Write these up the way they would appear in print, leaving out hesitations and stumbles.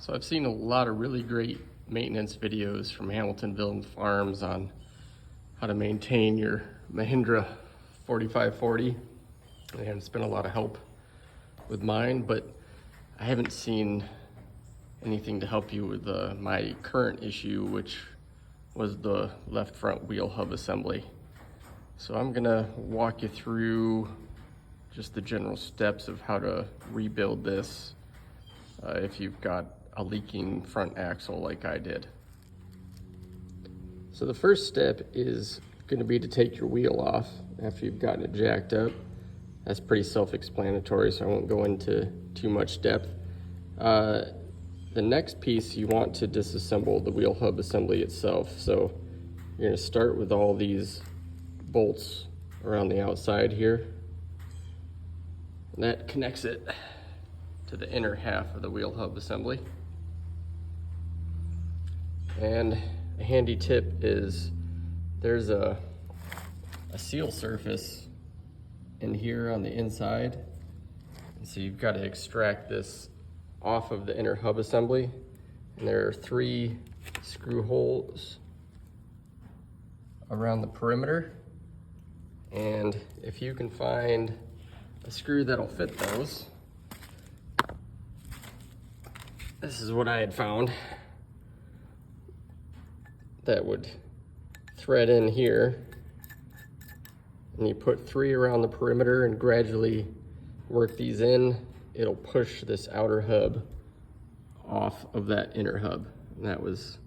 So I've seen a lot of really great maintenance videos from Hamiltonville Farms on how to maintain your Mahindra 4540, and it's been a lot of help with mine, but I haven't seen anything to help you with my current issue, which was the left front wheel hub assembly. So I'm gonna walk you through just the general steps of how to rebuild this if you've got a leaking front axle like I did. So the first step is going to be to take your wheel off after you've gotten it jacked up. That's pretty self-explanatory, so I won't go into too much depth. The next piece, you want to disassemble the wheel hub assembly itself. So you're going to start with all these bolts around the outside here, and that connects it to the inner half of the wheel hub assembly. And a handy tip is there's a seal surface in here on the inside, and so you've got to extract this off of the inner hub assembly, and there are 3 screw holes around the perimeter, and if you can find a screw that'll fit those, this is what I had found, that would thread in here, and you put 3 around the perimeter and gradually work these in. It'll push this outer hub off of that inner hub. And that was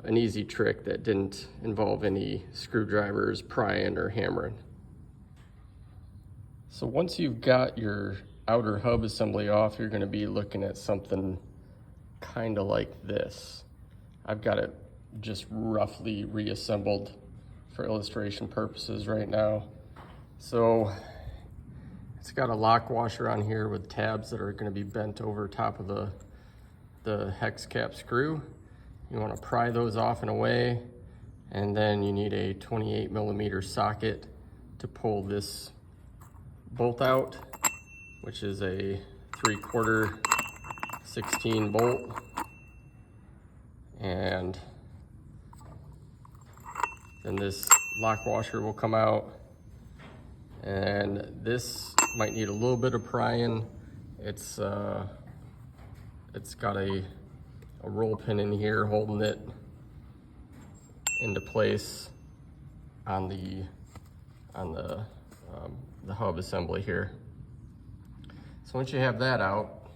an easy trick that didn't involve any screwdrivers, prying, or hammering. So once you've got your outer hub assembly off, you're going to be looking at something kind of like this. I've got it just roughly reassembled for illustration purposes right now. So it's got a lock washer on here with tabs that are going to be bent over top of the hex cap screw. You want to pry those off and away, and then you need a 28mm socket to pull this bolt out, which is a 3/4 16 bolt. And then this lock washer will come out, and this might need a little bit of prying. It's got a roll pin in here holding it into place on the hub assembly here. So once you have that out,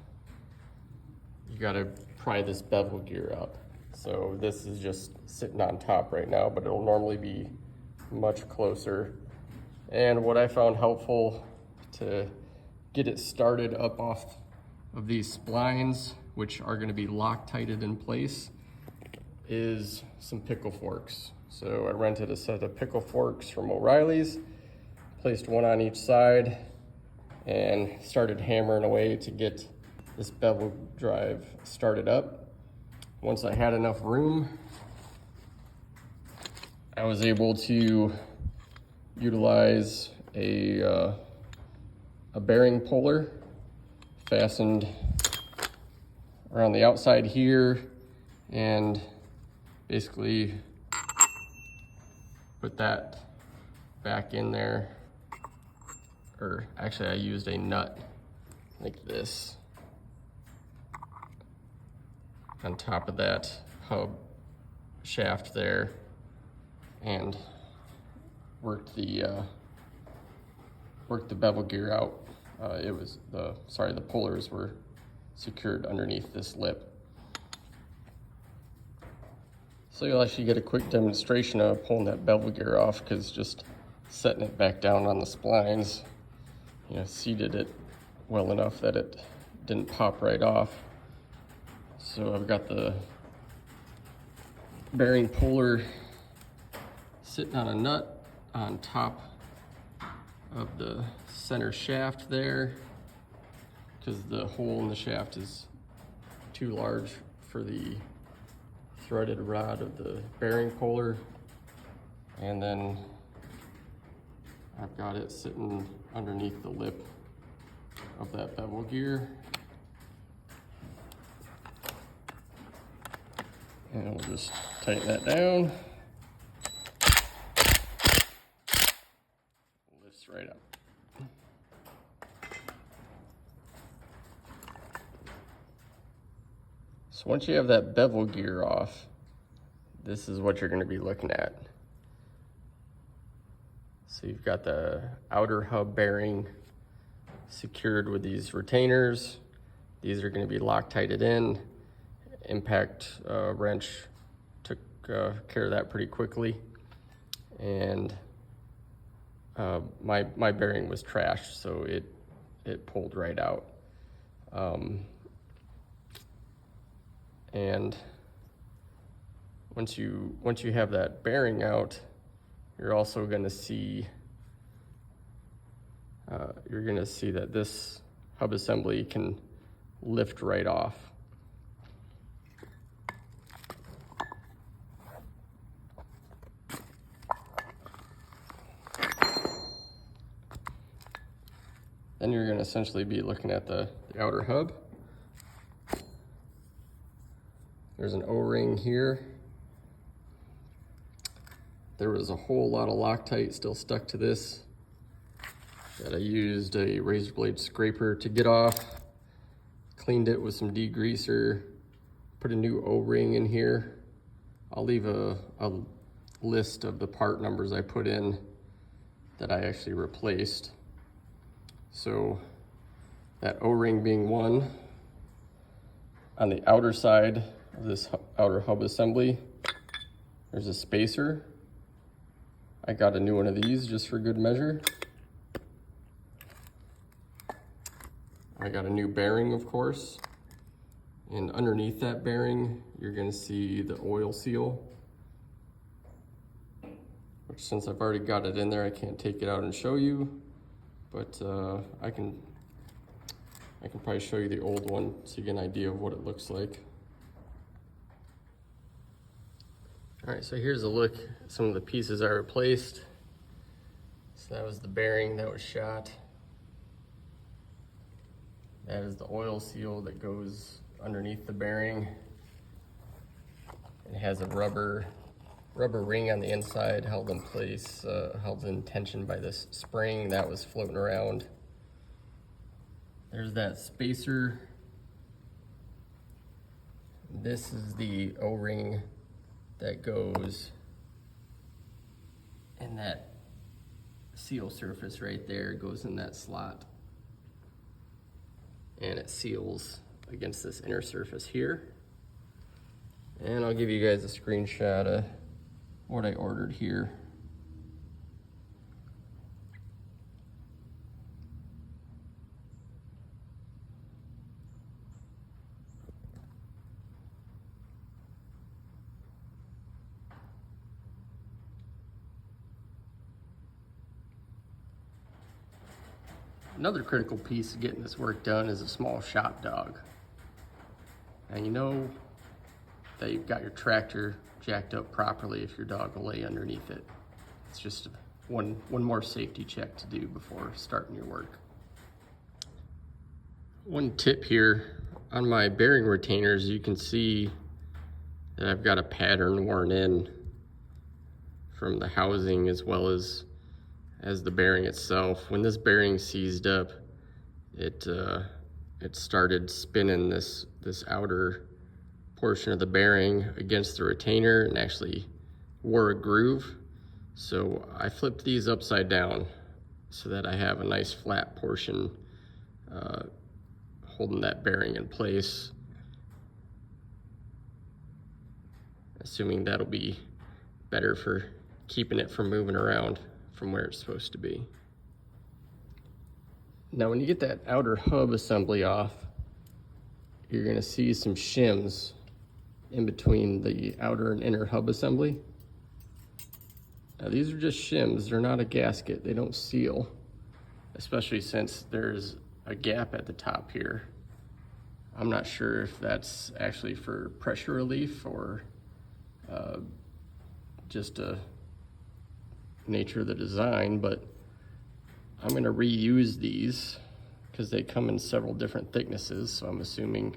you got to pry this bevel gear up. So this is just sitting on top right now, but it'll normally be much closer. And what I found helpful to get it started up off of these splines, which are going to be Loctited in place, is some pickle forks. So I rented a set of pickle forks from O'Reilly's, placed one on each side, and started hammering away to get this bevel drive started up. Once I had enough room, I was able to utilize a bearing puller fastened around the outside here, and basically put that back in there. Or actually, I used a nut like this on top of that hub shaft there, and worked the bevel gear out. The pullers were secured underneath this lip. So you'll actually get a quick demonstration of pulling that bevel gear off, because just setting it back down on the splines, seated it well enough that it didn't pop right off. So I've got the bearing puller sitting on a nut on top of the center shaft there, because the hole in the shaft is too large for the threaded rod of the bearing puller. And then I've got it sitting underneath the lip of that bevel gear. And we'll just tighten that down. Lifts right up. So once you have that bevel gear off, this is what you're going to be looking at. So you've got the outer hub bearing secured with these retainers. These are going to be Loctited in. Impact wrench took care of that pretty quickly. And my bearing was trashed, so it pulled right out. And once you have that bearing out, you're also going to see that this hub assembly can lift right off. Then you're going to essentially be looking at the outer hub. There's an O-ring here. There was a whole lot of Loctite still stuck to this that I used a razor blade scraper to get off. Cleaned it with some degreaser, put a new O-ring in here. I'll leave a list of the part numbers I put in that I actually replaced. So that O-ring being one. On the outer side of this outer hub assembly, there's a spacer. I got a new one of these just for good measure. I got a new bearing, of course. And underneath that bearing, you're gonna see the oil seal, which since I've already got it in there, I can't take it out and show you, but I can probably show you the old one so you get an idea of what it looks like. All right, so here's a look at some of the pieces I replaced. So that was the bearing that was shot. That is the oil seal that goes underneath the bearing. It has a rubber ring on the inside held in place, held in tension by this spring that was floating around. There's that spacer. This is the O-ring that goes in that seal surface right there. It goes in that slot. And it seals against this inner surface here. And I'll give you guys a screenshot of what I ordered here. Another critical piece of getting this work done is a small shop dog. Now you know that you've got your tractor jacked up properly if your dog will lay underneath it. It's just one more safety check to do before starting your work. One tip here, on my bearing retainers, you can see that I've got a pattern worn in from the housing as well as the bearing itself. When this bearing seized up, it started spinning this outer portion of the bearing against the retainer and actually wore a groove. So I flipped these upside down so that I have a nice flat portion holding that bearing in place, assuming that'll be better for keeping it from moving around from where it's supposed to be. Now when you get that outer hub assembly off, you're gonna see some shims in between the outer and inner hub assembly. Now these are just shims, they're not a gasket, they don't seal, especially since there's a gap at the top here. I'm not sure if that's actually for pressure relief or just a nature of the design, but I'm going to reuse these because they come in several different thicknesses, so I'm assuming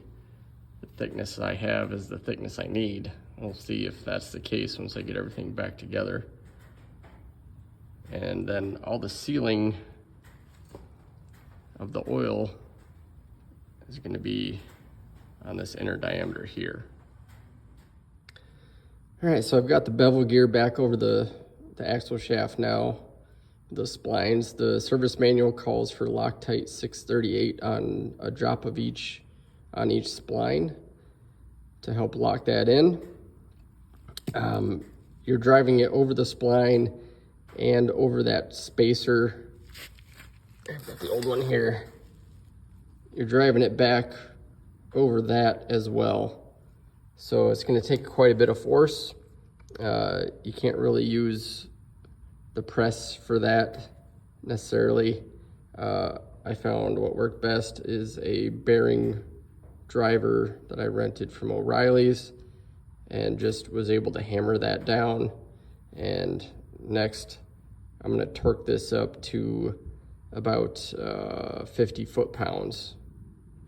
the thickness I have is the thickness I need. We'll see if that's the case once I get everything back together. And then all the sealing of the oil is going to be on this inner diameter here. All right, so I've got the bevel gear back over the axle shaft now. The splines, the service manual calls for Loctite 638 on a drop of each on each spline to help lock that in. You're driving it over the spline and over that spacer. I've got the old one here. You're driving it back over that as well. So it's going to take quite a bit of force. You can't really use the press for that necessarily. I found what worked best is a bearing driver that I rented from O'Reilly's and just was able to hammer that down. And next, I'm going to torque this up to about 50 foot-pounds.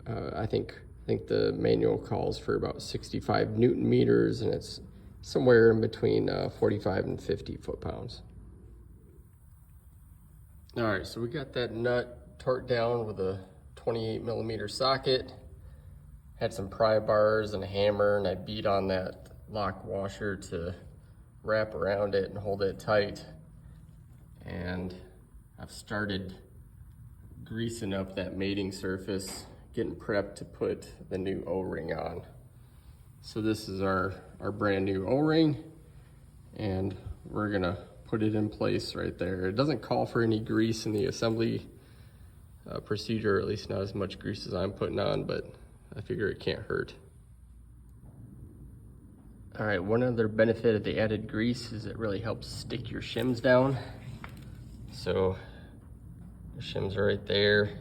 I think the manual calls for about 65 Newton meters, and it's somewhere in between 45 and 50 foot-pounds. All right, so we got that nut torqued down with a 28 millimeter socket. Had some pry bars and a hammer, and I beat on that lock washer to wrap around it and hold it tight. And I've started greasing up that mating surface, getting prepped to put the new O-ring on. So this is our brand new O-ring, and we're gonna put it in place right there. It doesn't call for any grease in the assembly procedure, or at least not as much grease as I'm putting on, but I figure it can't hurt. All right, one other benefit of the added grease is it really helps stick your shims down. So the shims are right there.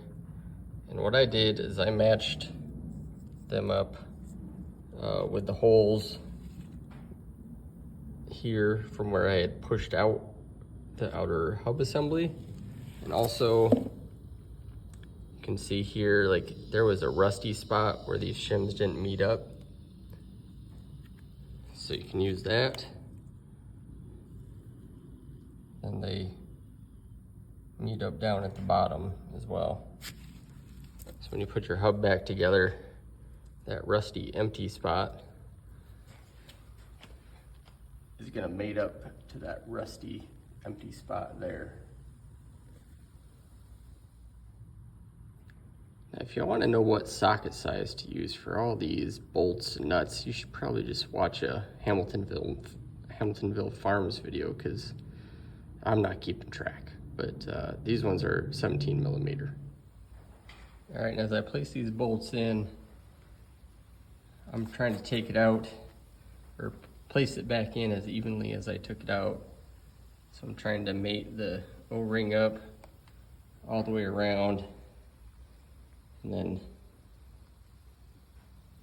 And what I did is I matched them up with the holes here from where I had pushed out the outer hub assembly. And also, you can see here, like there was a rusty spot where these shims didn't meet up. So you can use that. And they meet up down at the bottom as well. So when you put your hub back together, that rusty empty spot is gonna mate up to that rusty empty spot there. Now, if you want to know what socket size to use for all these bolts and nuts, you should probably just watch a Hamiltonville Farms video, because I'm not keeping track. But these ones are 17 millimeter. All right, and as I place these bolts in, I'm trying to take it out or place it back in as evenly as I took it out. So I'm trying to mate the O-ring up all the way around, and then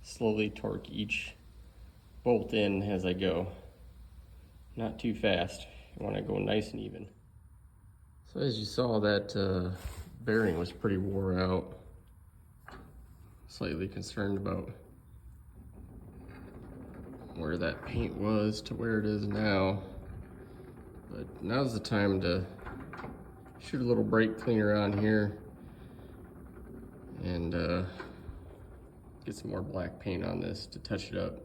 slowly torque each bolt in as I go. Not too fast. You want to go nice and even. So as you saw, that bearing was pretty wore out. Slightly concerned about where that paint was to where it is now. But now's the time to shoot a little brake cleaner on here and get some more black paint on this to touch it up.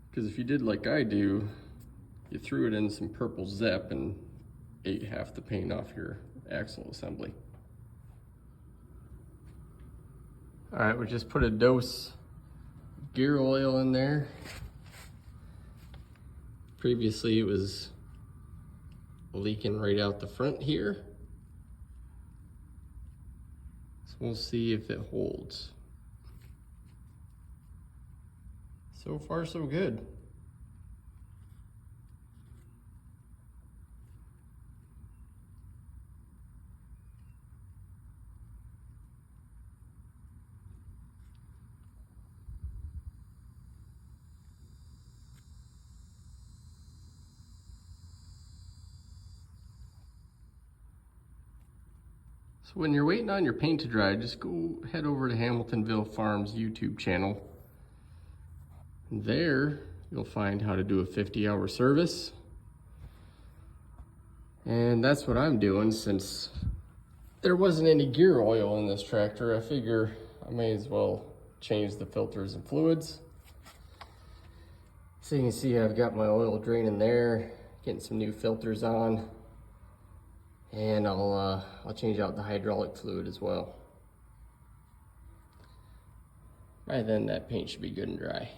Because if you did like I do, you threw it in some purple Zep and ate half the paint off your axle assembly. All right, we just put a dose of gear oil in there. Previously it was leaking right out the front here. So we'll see if it holds. So far, so good. So when you're waiting on your paint to dry, just go head over to Hamiltonville Farms YouTube channel. There, you'll find how to do a 50-hour service. And that's what I'm doing since there wasn't any gear oil in this tractor. I figure I may as well change the filters and fluids. So you can see I've got my oil drain in there, getting some new filters on, and I'll change out the hydraulic fluid as well. By then that paint should be good and dry.